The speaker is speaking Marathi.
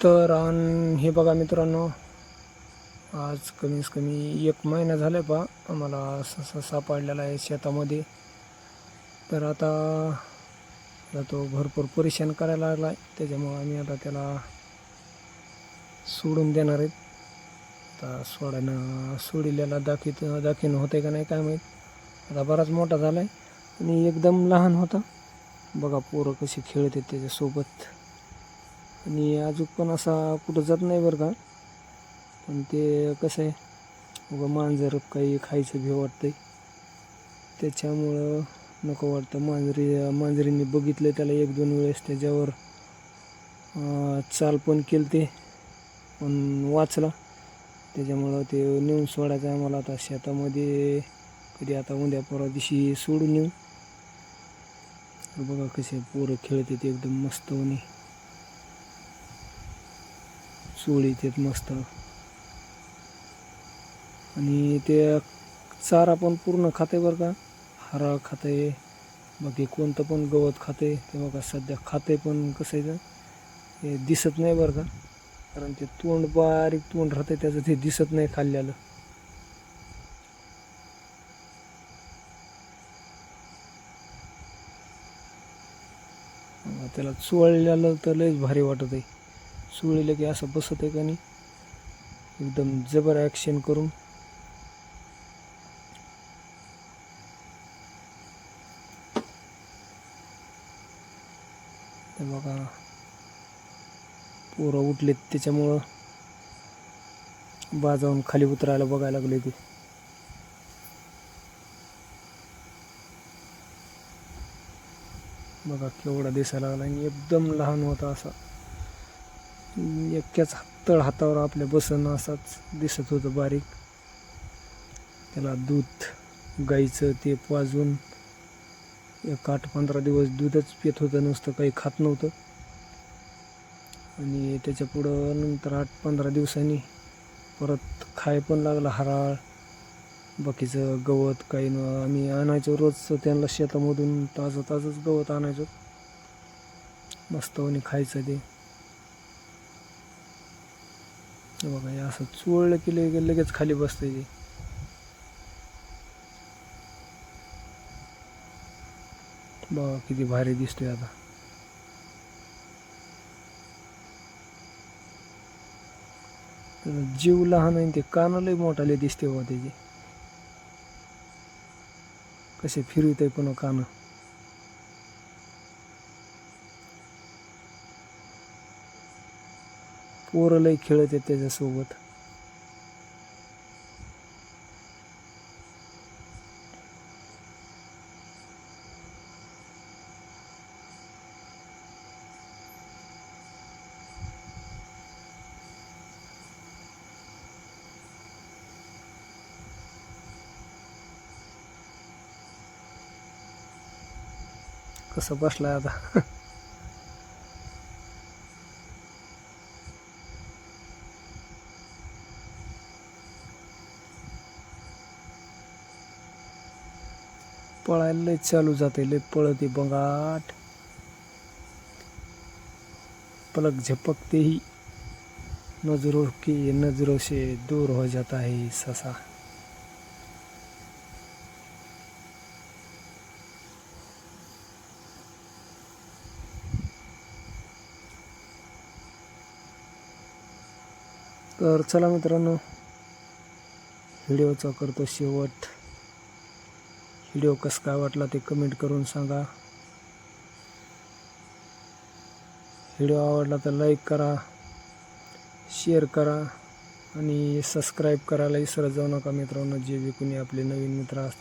तर हे बघा मित्रांनो, आज कमीत कमी 1 महिना झाला पहा आम्हाला ससा सापडलेला आहे शेतामध्ये. तर आता तो भरपूर परेशान करायला लागला आहे, त्याच्यामुळं आम्ही आता त्याला सोडून देणार आहेत. आता सोडिलेला दाखीनं होतं का नाही काय माहीत. आता बराच मोठा झाला आहे आणि एकदम लहान होता. बघा पोरं कशी खेळत आहेत त्याच्यासोबत. आणि अजून पण असा कुठं जात नाही बरं का, पण ते कसं आहे, उगा मांजर काही खायचं भी वाटतंय, त्याच्यामुळं नको वाटतं. मांजरीने बघितलं त्याला 1-2 वेळेस, त्याच्यावर चाल पण केली ते पण वाचला. त्याच्यामुळं ते नेऊन सोडायचं आहे आम्हाला आता शेतामध्ये. कधी आता उद्या परवा दिवशी सोडून येऊ. बघा कसे पोरं खेळत आहेत एकदम मस्त होणे, सोडीत आहेत मस्त. आणि ते चारा पण पूर्ण खाते बरं का, हरा खाते, बाकी कोणतं पण गवत खाते. ते बघा सध्या खाते, पण कसं आहे ते दिसत नाही बरं का, कारण ते तोंड बारीक तोंड राहते त्याचं, ते दिसत नाही खाल्ल्यालं. त्याला चोळलेलं तर लयच भारी वाटत आहे. चोळीलं की असं बसत आहे का नाही, एकदम जबर ॲक्शन करून. ते बघा पोरं उठलेत, त्याच्यामुळं बाजावून खाली उतरायला बघायला लागले ते. बघा केवढा दिसायला लागला, आणि एकदम लहान होता, असा एक्क्याच हातावर आपल्या बसन असाच दिसत होतं बारीक. त्याला दूध गाईचं ते पाजून 8-15 दिवस दूधच पित होतं, नुसतं काही खात नव्हतं. आणि त्याच्या पुढं नंतर 8-15 दिवसांनी परत खाय पण लागला हराळ, बाकीचं गवत काही आम्ही आणायचो रोज त्यांना शेतामधून. ताजंच गवत आणायचो, मस्त आणि खायचं ते. बघा हे असं चोळलं की लगेच खाली बसतंय ते. बघा किती भारी दिसतोय. आता जीव लहान आहे, ते कान लय मोठाले दिसते बघा त्याचे, कसे फिरवत आहे पुन्हा कान. पोरं लय खेळत आहेत त्याच्यासोबत. कसं बसलाय आता. पळायला लय चालू जाते, लय पळते बंगाट, पलक झपकते ही नजरों से दूर हो जाता है ससा. तर चला मित्रांनो, व्हिडिओचा करतो शेवट. व्हिडिओ कसं काय वाटला ते कमेंट करून सांगा. व्हिडिओ आवडला तर लाईक करा, शेअर करा आणि सबस्क्राईब करायला विसरत जाऊ नका मित्रांनो, जे बी कोणी आपले नवीन मित्र असतील.